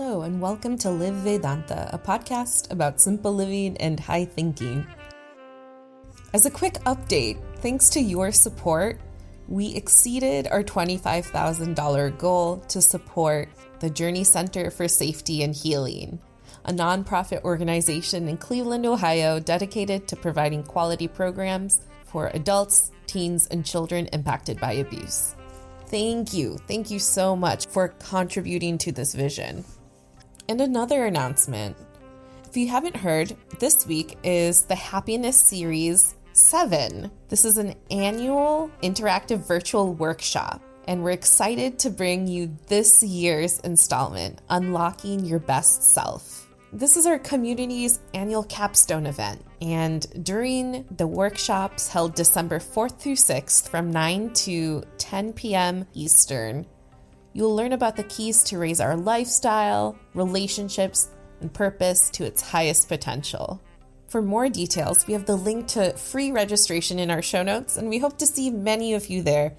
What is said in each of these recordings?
Hello, and welcome to Live Vedanta, a podcast about simple living and high thinking. As a quick update, thanks to your support, we exceeded our $25,000 goal to support the Journey Center for Safety and Healing, a nonprofit organization in Cleveland, Ohio, dedicated to providing quality programs for adults, teens, and children impacted by abuse. Thank you so much for contributing to this vision. And another announcement. If you haven't heard, this week is the Happiness Series 7. This is an annual interactive virtual workshop, and we're excited to bring you this year's installment, Unlocking Your Best Self. This is our community's annual capstone event, and during the workshops held December 4th through 6th from 9 to 10 p.m. Eastern, you'll learn about the keys to raise our lifestyle, relationships, and purpose to its highest potential. For more details, we have the link to free registration in our show notes, and we hope to see many of you there.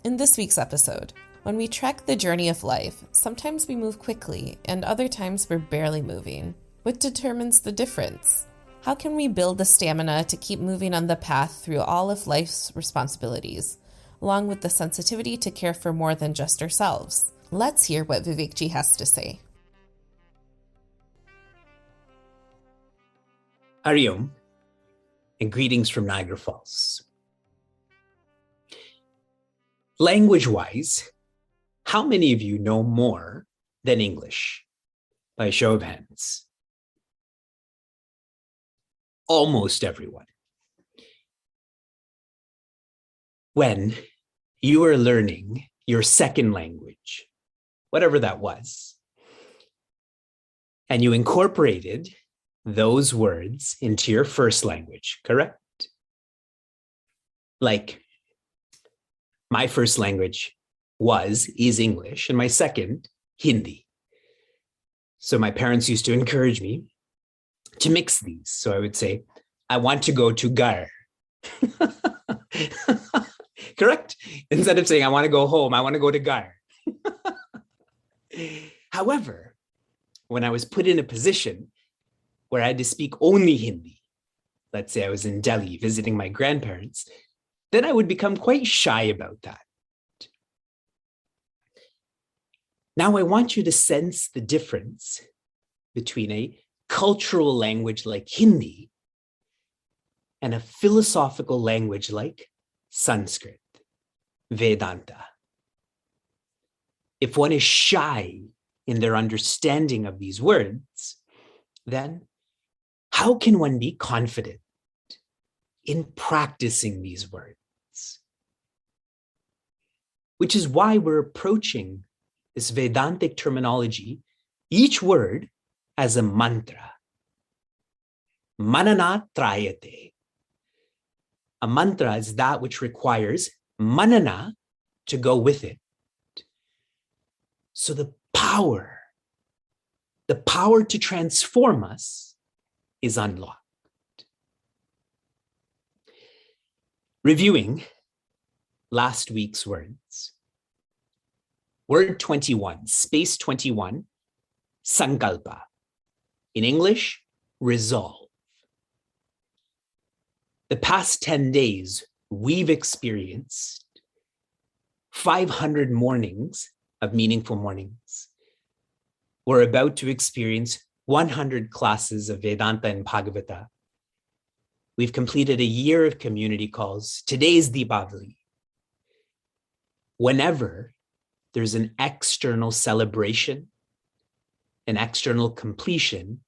In this week's episode, when we trek the journey of life, sometimes we move quickly, and other times we're barely moving. What determines the difference? How can we build the stamina to keep moving on the path through all of life's responsibilities, along with the sensitivity to care for more than just ourselves? Let's hear what Vivekji has to say. Hari Om, and greetings from Niagara Falls. Language-wise, how many of you know more than English? By a show of hands. Almost everyone. When you were learning your second language, whatever that was, and you incorporated those words into your first language, correct? Like, my first language is English, and my second, Hindi. So my parents used to encourage me to mix these. So I would say, I want to go to Gar. Correct? Instead of saying, I want to go home, I want to go to Gar. However, when I was put in a position where I had to speak only Hindi, let's say I was in Delhi visiting my grandparents, then I would become quite shy about that. Now I want you to sense the difference between a cultural language like Hindi and a philosophical language like Sanskrit, Vedanta. If one is shy in their understanding of these words, then how can one be confident in practicing these words? Which is why we're approaching this Vedantic terminology, each word as a mantra. Manana trayate. A mantra is that which requires manana to go with it. So the power to transform us is unlocked. Reviewing last week's words. Word 21, space 21, sankalpa. In English, resolve. The past 10 days, we've experienced 500 mornings of meaningful mornings. We're about to experience 100 classes of Vedanta and Bhagavata. We've completed a year of community calls. Today's Deepavali. Whenever there's an external celebration, an external completion,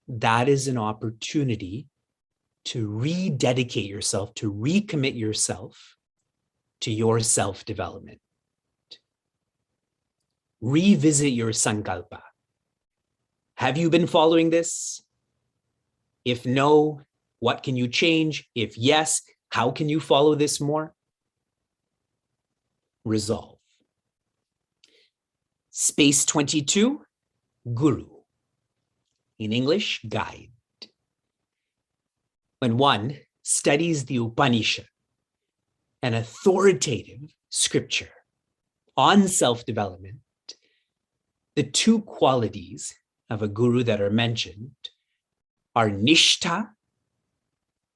that is an opportunity to rededicate yourself, to recommit yourself to your self-development. Revisit your sankalpa. Have you been following this? If no, what can you change? If yes, how can you follow this more? Resolve. Space 22, guru. In English, guide. When one studies the Upanishad, an authoritative scripture on self-development, the two qualities of a guru that are mentioned are nishtha,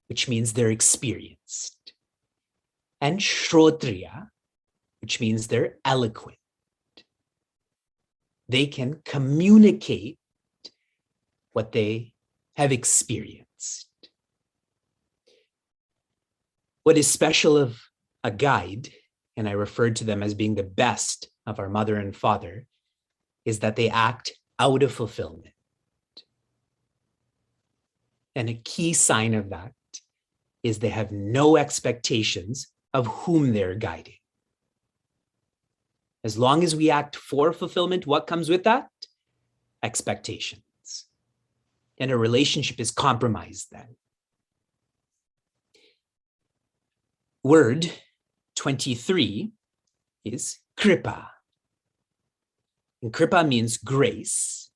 which means they're experienced, and shrotriya, which means they're eloquent. They can communicate what they have experienced. What is special of a guide, and I referred to them as being the best of our mother and father, is that they act out of fulfillment. And a key sign of that is they have no expectations of whom they're guiding. As long as we act for fulfillment, what comes with that? Expectations. And a relationship is compromised then. Word 23 is kripa. And kripa means grace.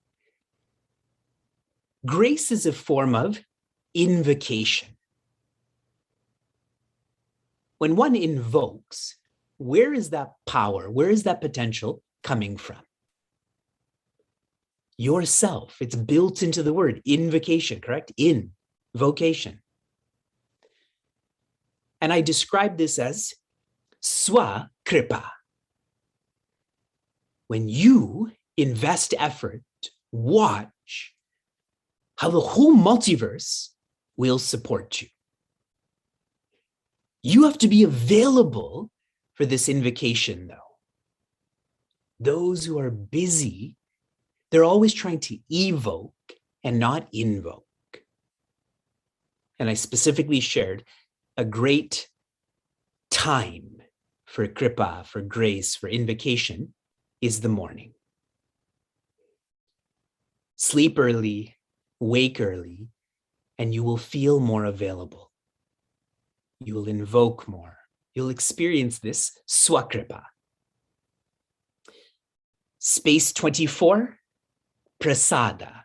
Grace is a form of invocation. When one invokes, where is that power? Where is that potential coming from? Yourself. It's built into the word invocation, correct? Invocation. And I describe this as swa kripa. When you invest effort, watch how the whole multiverse will support you. You have to be available for this invocation, though. Those who are busy, they're always trying to evoke and not invoke. And I specifically shared a great time for kripa, for grace, for invocation is the morning. Sleep early, wake early, and you will feel more available. You will invoke more. You'll experience this swakripa. Space 24, prasada.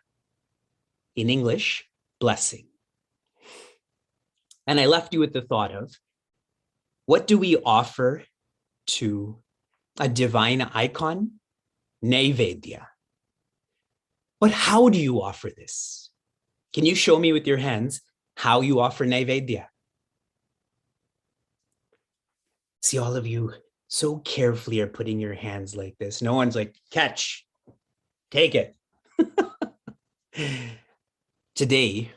In English, blessing. And I left you with the thought of, what do we offer to a divine icon? Naivedya. But how do you offer this? Can you show me with your hands how you offer naivedya? See, all of you so carefully are putting your hands like this. No one's like, catch, take it. Today,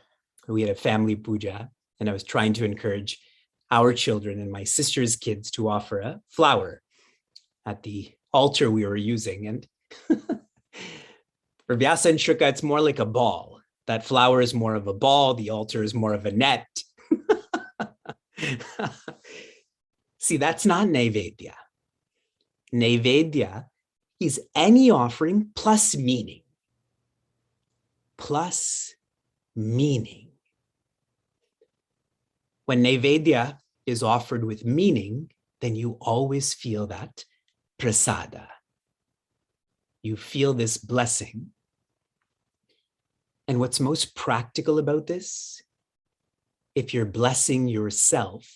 we had a family puja, and I was trying to encourage our children and my sister's kids to offer a flower at the altar we were using. And for Vyasa and Shuka, it's more like a ball. That flower is more of a ball. The altar is more of a net. See, that's not naivedya. Naivedya is any offering plus meaning. Plus meaning. When naivedya is offered with meaning, then you always feel that prasada. You feel this blessing. And what's most practical about this, if you're blessing yourself,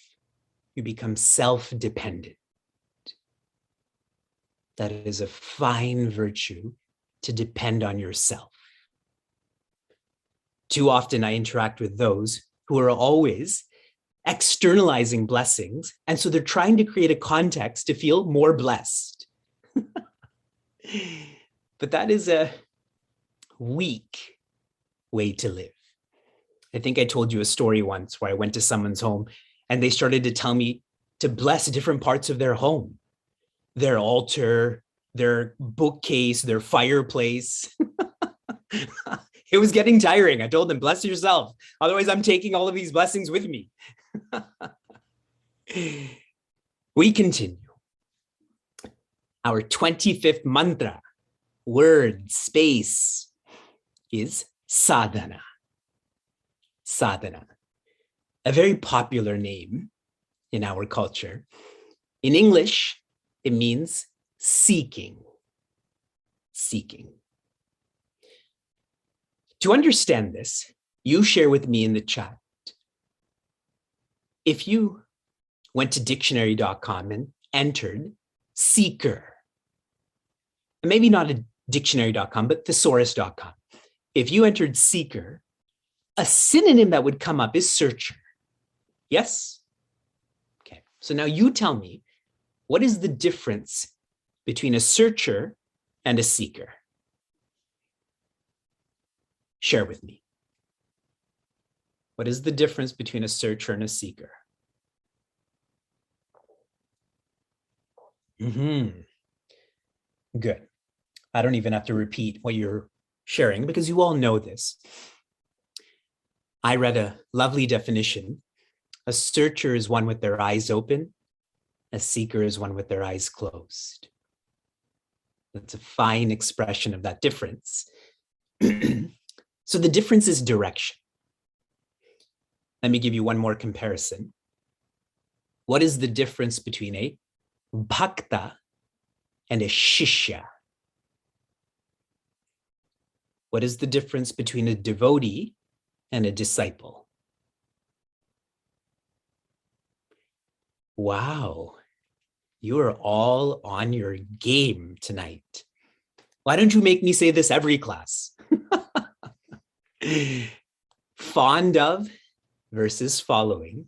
you become self-dependent. That is a fine virtue, to depend on yourself. Too often I interact with those who are always externalizing blessings, and so they're trying to create a context to feel more blessed. But that is a weak way to live. I think I told you a story once where I went to someone's home and they started to tell me to bless different parts of their home, their altar, their bookcase, their fireplace. It was getting tiring. I told them, bless yourself. Otherwise, I'm taking all of these blessings with me. We continue. Our 25th mantra, word, space, is sadhana. Sadhana, a very popular name in our culture. In English, it means seeking. Seeking. To understand this, you share with me in the chat. If you went to dictionary.com and entered seeker, maybe not a dictionary.com, but thesaurus.com. If you entered seeker, a synonym that would come up is searcher. Yes? Okay, so now you tell me, what is the difference between a searcher and a seeker? Share with me. What is the difference between a searcher and a seeker? Good. I don't even have to repeat what you're sharing because you all know this. I read a lovely definition. A searcher is one with their eyes open. A seeker is one with their eyes closed. That's a fine expression of that difference. So the difference is direction. Let me give you one more comparison. What is the difference between a bhakta and a shishya? What is the difference between a devotee and a disciple? Wow, you are all on your game tonight. Why don't you make me say this every class? Fond of versus following.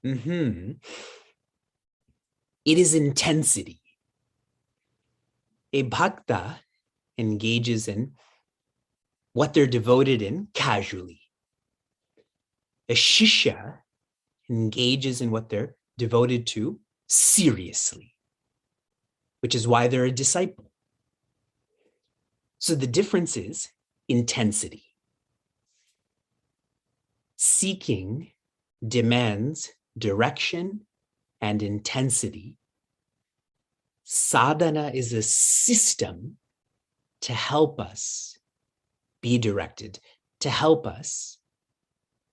It is intensity. A bhakta engages in what they're devoted in casually. A shishya engages in what they're devoted to seriously, which is why they're a disciple. So the difference is intensity. Seeking demands direction and intensity. Sadhana is a system to help us be directed, to help us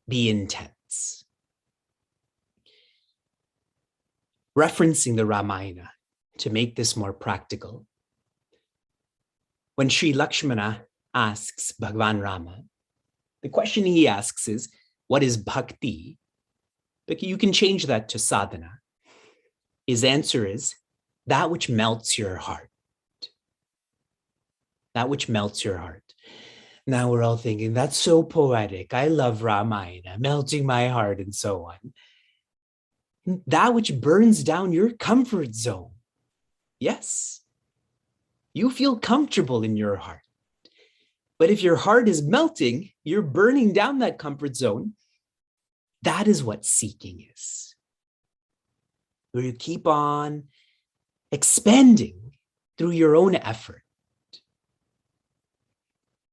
be intense. Referencing the Ramayana to make this more practical, when Sri Lakshmana asks Bhagavan Rama, the question he asks is, what is bhakti? But you can change that to sadhana. His answer is, that which melts your heart. That which melts your heart. Now we're all thinking, that's so poetic. I love Ramayana, melting my heart and so on. That which burns down your comfort zone. Yes, you feel comfortable in your heart. But if your heart is melting, you're burning down that comfort zone. That is what seeking is. Where you keep on expanding through your own effort.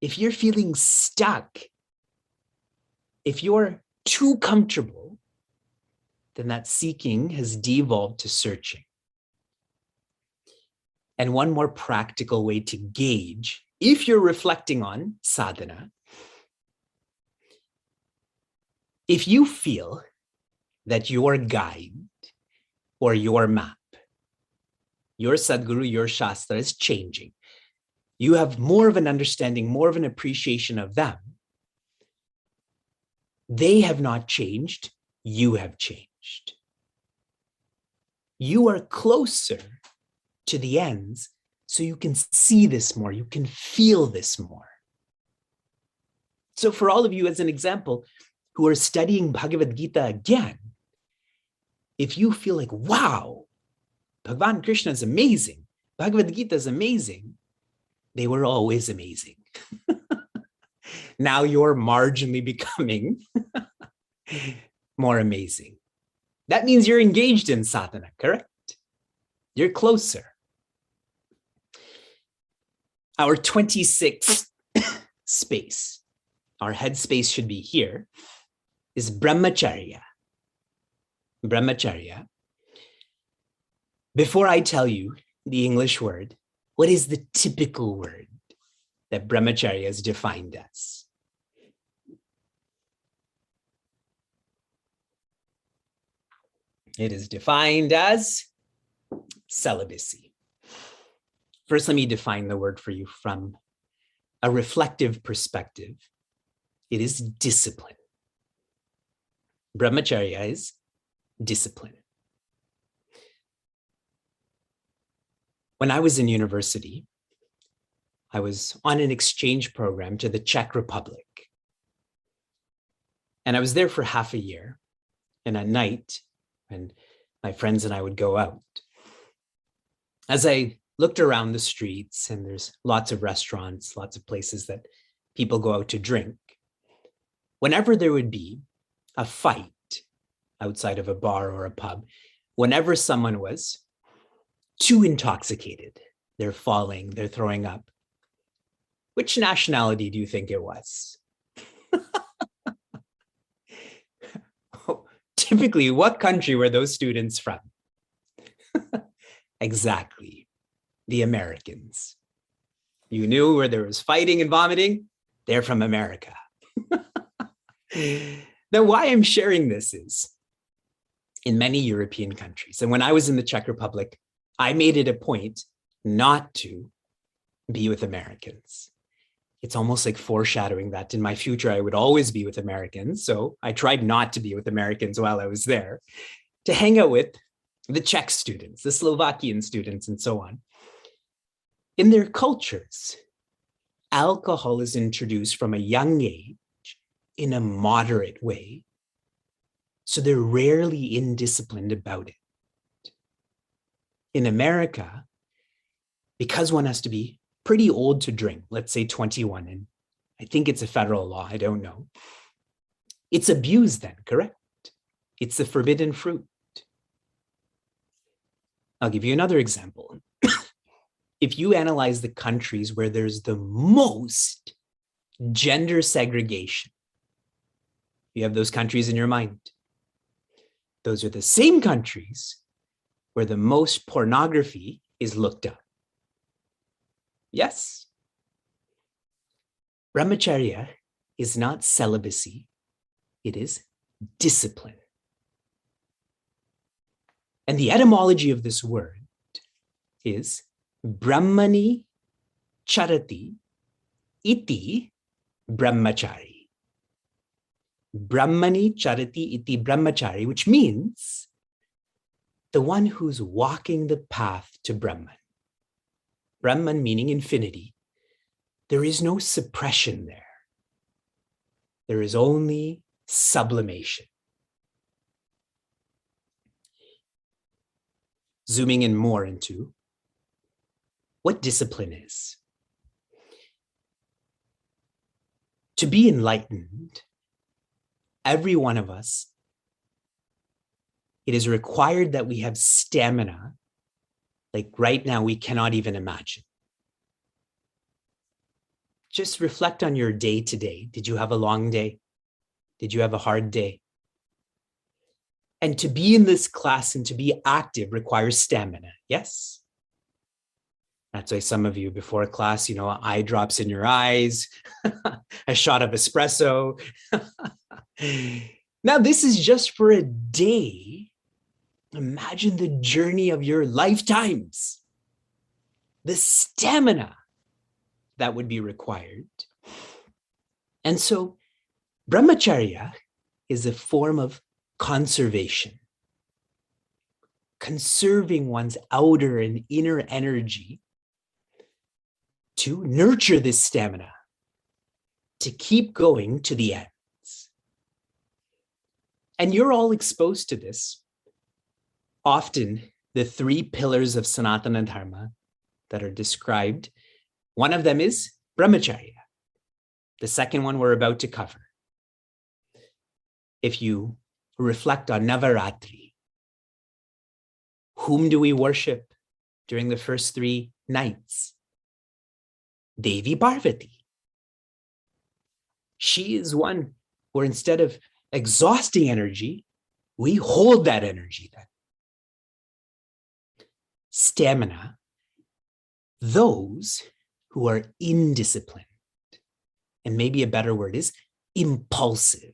If you're feeling stuck, if you're too comfortable, then that seeking has devolved to searching. And one more practical way to gauge, if you're reflecting on sadhana, if you feel that your guide or your map, your Sadguru, your Shastra is changing, you have more of an understanding, more of an appreciation of them. They have not changed, you have changed. You are closer to the ends, so you can see this more, you can feel this more. So for all of you, as an example, who are studying Bhagavad Gita again, if you feel like, wow, Bhagavan Krishna is amazing, Bhagavad Gita is amazing, they were always amazing. Now you're marginally becoming more amazing. That means you're engaged in sadhana, correct? You're closer. Our 26th space, our head space should be here, is brahmacharya. Brahmacharya. Before I tell you the English word, what is the typical word that brahmacharya is defined as? It is defined as celibacy. First, let me define the word for you from a reflective perspective. It is discipline. Brahmacharya is discipline. When I was in university, I was on an exchange program to the Czech Republic. And I was there for half a year. And at night, when my friends and I would go out, as I looked around the streets, and there's lots of restaurants, lots of places that people go out to drink, whenever there would be a fight outside of a bar or a pub, whenever someone was too intoxicated, they're falling, they're throwing up, which nationality do you think it was? Typically, what country were those students from? Exactly, the Americans. You knew where there was fighting and vomiting, they're from America. Now, why I'm sharing this is, in many European countries, and when I was in the Czech Republic, I made it a point not to be with Americans. It's almost like foreshadowing that in my future, I would always be with Americans. So I tried not to be with Americans while I was there, to hang out with the Czech students, the Slovakian students, and so on. In their cultures, alcohol is introduced from a young age in a moderate way. So they're rarely indisciplined about it. In America, because one has to be pretty old to drink, let's say 21, and I think it's a federal law, I don't know. It's abused then, correct? It's the forbidden fruit. I'll give you another example. If you analyze the countries where there's the most gender segregation, you have those countries in your mind. Those are the same countries where the most pornography is looked up. Yes. Brahmacharya is not celibacy, it is discipline. And the etymology of this word is Brahmani charati iti brahmachari. Brahmani charati iti brahmachari, which means the one who's walking the path to Brahman. Brahman meaning infinity. There is no suppression there. There is only sublimation. Zooming in more into what discipline is. To be enlightened, every one of us, it is required that we have stamina like right now we cannot even imagine. Just reflect on your day today. Did you have a long day? Did you have a hard day? And to be in this class and to be active requires stamina, yes? That's why some of you before class, eye drops in your eyes, a shot of espresso. Now, this is just for a day. Imagine the journey of your lifetimes, the stamina that would be required. And so brahmacharya is a form of conservation, conserving one's outer and inner energy to nurture this stamina, to keep going to the ends. And you're all exposed to this. Often, the three pillars of Sanatana Dharma that are described, one of them is brahmacharya. The second one we're about to cover. If you reflect on Navaratri, whom do we worship during the first 3 nights? Devi Parvati. She is one where instead of exhausting energy, we hold that energy then. Stamina, those who are indisciplined, and maybe a better word is impulsive.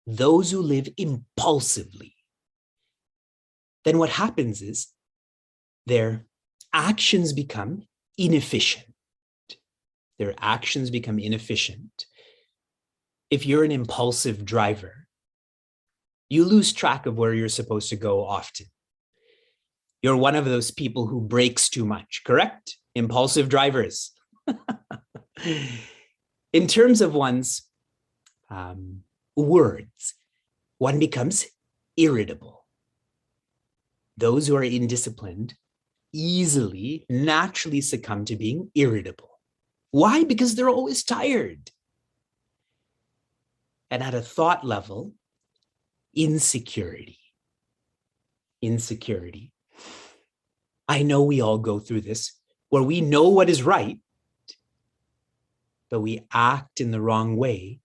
Those who live impulsively, then what happens is their actions become inefficient. Their actions become inefficient. If you're an impulsive driver, you lose track of where you're supposed to go often. You're one of those people who brakes too much, correct? impulsive drivers. In terms of one's words, one becomes irritable. Those who are indisciplined easily, naturally succumb to being irritable. Why? Because they're always tired. And at a thought level, insecurity. Insecurity. I know we all go through this, where we know what is right, but we act in the wrong way.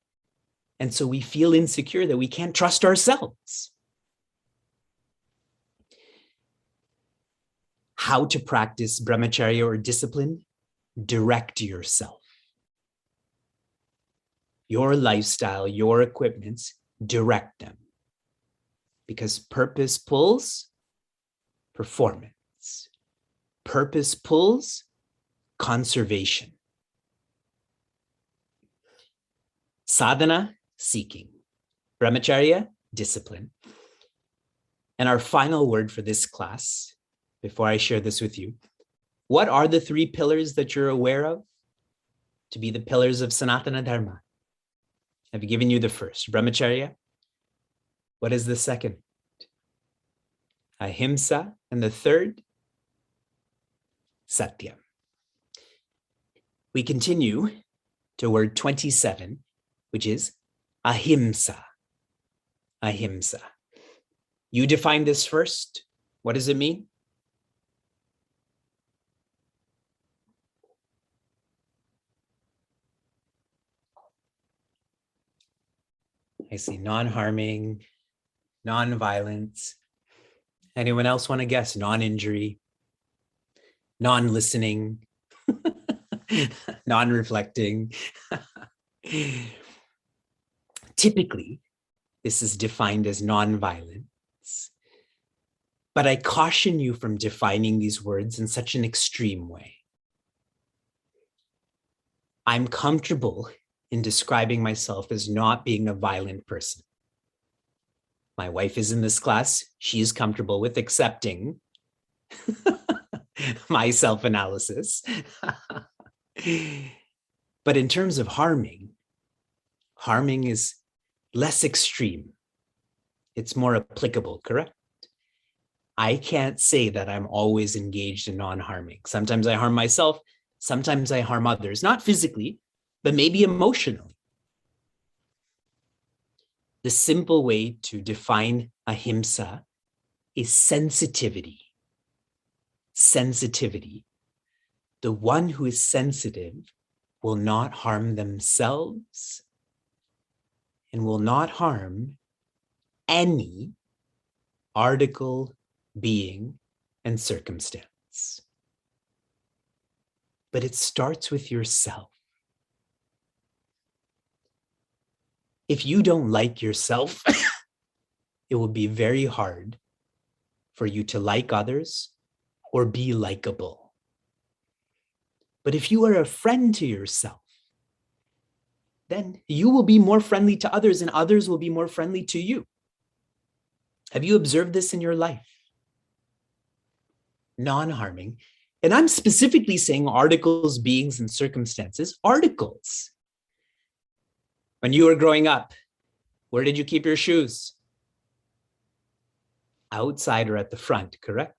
And so we feel insecure that we can't trust ourselves. How to practice brahmacharya or discipline? Direct yourself. Your lifestyle, your equipments, direct them. Because purpose pulls performance. Purpose pulls conservation. Sadhana, seeking. Brahmacharya, discipline. And our final word for this class, before I share this with you, what are the 3 pillars that you're aware of to be the pillars of Sanatana Dharma? I've given you the first, brahmacharya. What is the second? Ahimsa. And the third? Satya. We continue to word 27, which is ahimsa. Ahimsa. You define this first. What does it mean? I see non-harming, non-violence. Anyone else want to guess? Non-injury, non-listening, non-reflecting. Typically, this is defined as non-violence. But I caution you from defining these words in such an extreme way. I'm comfortable in describing myself as not being a violent person. My wife is in this class. She is comfortable with accepting my self-analysis. But in terms of harming is less extreme. It's more applicable, correct? I can't say that I'm always engaged in non-harming. Sometimes I harm myself. Sometimes I harm others, not physically, but maybe emotionally. The simple way to define ahimsa is sensitivity. Sensitivity. The one who is sensitive will not harm themselves and will not harm any article, being, and circumstance. But it starts with yourself. If you don't like yourself, it will be very hard for you to like others or be likable. But if you are a friend to yourself, then you will be more friendly to others and others will be more friendly to you. Have you observed this in your life? Non-harming. And I'm specifically saying articles, beings, and circumstances. Articles. When you were growing up, where did you keep your shoes? Outside or at the front, correct?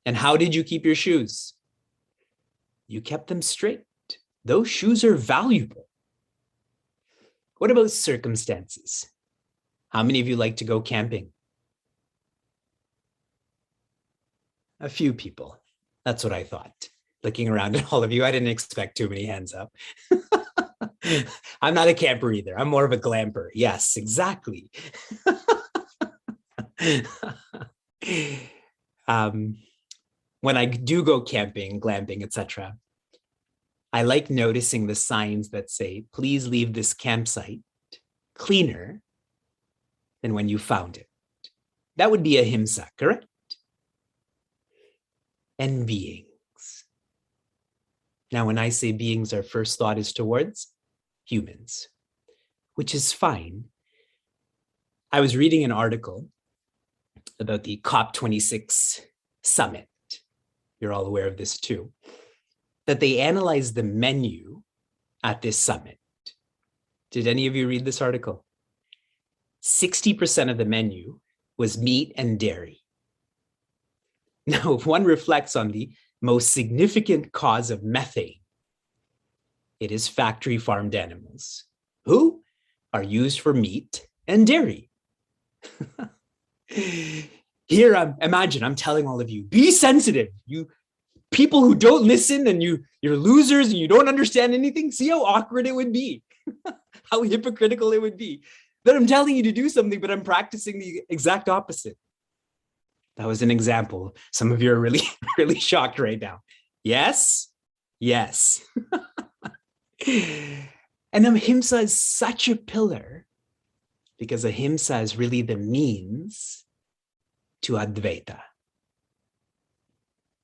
And how did you keep your shoes? You kept them straight. Those shoes are valuable. What about circumstances? How many of you like to go camping? A few people. That's what I thought. Looking around at all of you, I didn't expect too many hands up. I'm not a camper either. I'm more of a glamper. Yes, exactly. When I do go camping, glamping, etc., I like noticing the signs that say, please leave this campsite cleaner than when you found it. That would be ahimsa, correct? And beings. Now, when I say beings, our first thought is towards humans, which is fine. I was reading an article about the COP26 summit. You're all aware of this too. that they analyzed the menu at this summit. Did any of you read this article? 60% of the menu was meat and dairy. Now, if one reflects on the most significant cause of methane, it is factory farmed animals, who are used for meat and dairy. Here, imagine I'm telling all of you, be sensitive. You people who don't listen and you're losers and you don't understand anything, see how awkward it would be, how hypocritical it would be. That I'm telling you to do something, but I'm practicing the exact opposite. That was an example. Some of you are really, really shocked right now. Yes, yes. And ahimsa is such a pillar because ahimsa is really the means to Advaita.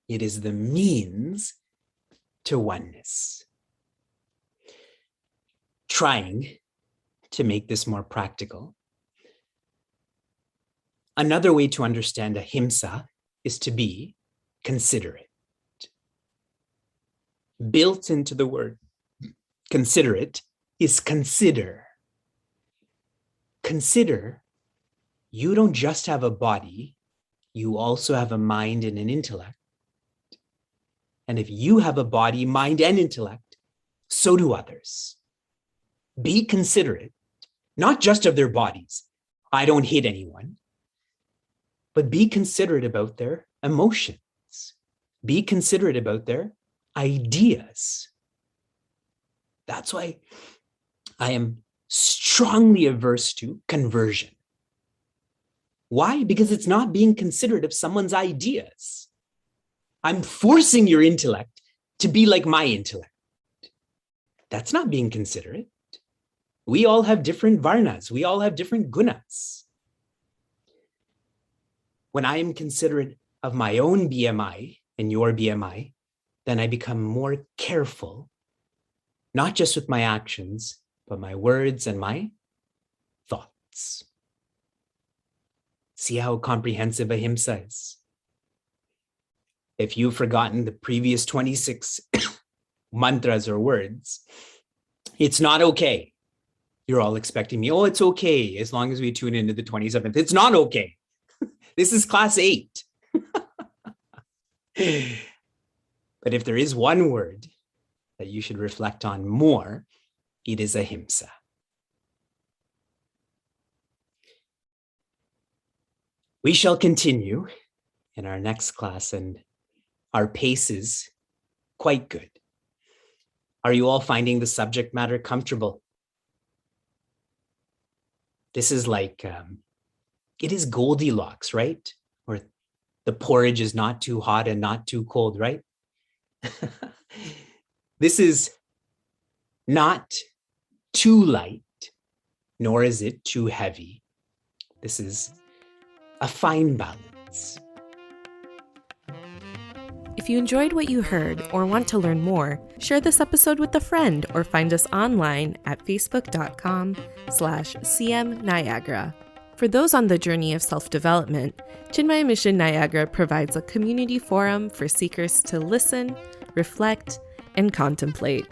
It is the means to oneness. Trying to make this more practical. Another way to understand ahimsa is to be considerate. Built into the word considerate is consider. Consider, you don't just have a body, you also have a mind and an intellect. And if you have a body, mind, and intellect, so do others. Be considerate, not just of their bodies. I don't hate anyone. But be considerate about their emotions. Be considerate about their ideas. That's why I am strongly averse to conversion. Why? Because it's not being considerate of someone's ideas. I'm forcing your intellect to be like my intellect. That's not being considerate. We all have different varnas. We all have different gunas. When I am considerate of my own BMI and your BMI, then I become more careful, not just with my actions, but my words and my thoughts. See how comprehensive ahimsa is. If you've forgotten the previous 26 mantras or words, it's not okay. You're all expecting me, oh, it's okay, as long as we tune into the 27th. It's not okay. This is class 8. But if there is one word that you should reflect on more, it is ahimsa. We shall continue in our next class, and our pace is quite good. Are you all finding the subject matter comfortable? This is like, it is Goldilocks, right? Or the porridge is not too hot and not too cold, right? This is not too light, nor is it too heavy. This is a fine balance. If you enjoyed what you heard or want to learn more, share this episode with a friend or find us online at facebook.com/cmniagara. For those on the journey of self-development, Chinmaya Mission Niagara provides a community forum for seekers to listen, reflect, and contemplate.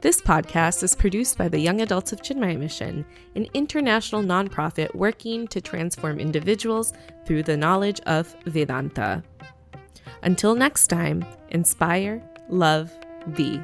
This podcast is produced by the Young Adults of Chinmaya Mission, an international nonprofit working to transform individuals through the knowledge of Vedanta. Until next time, inspire, love, be.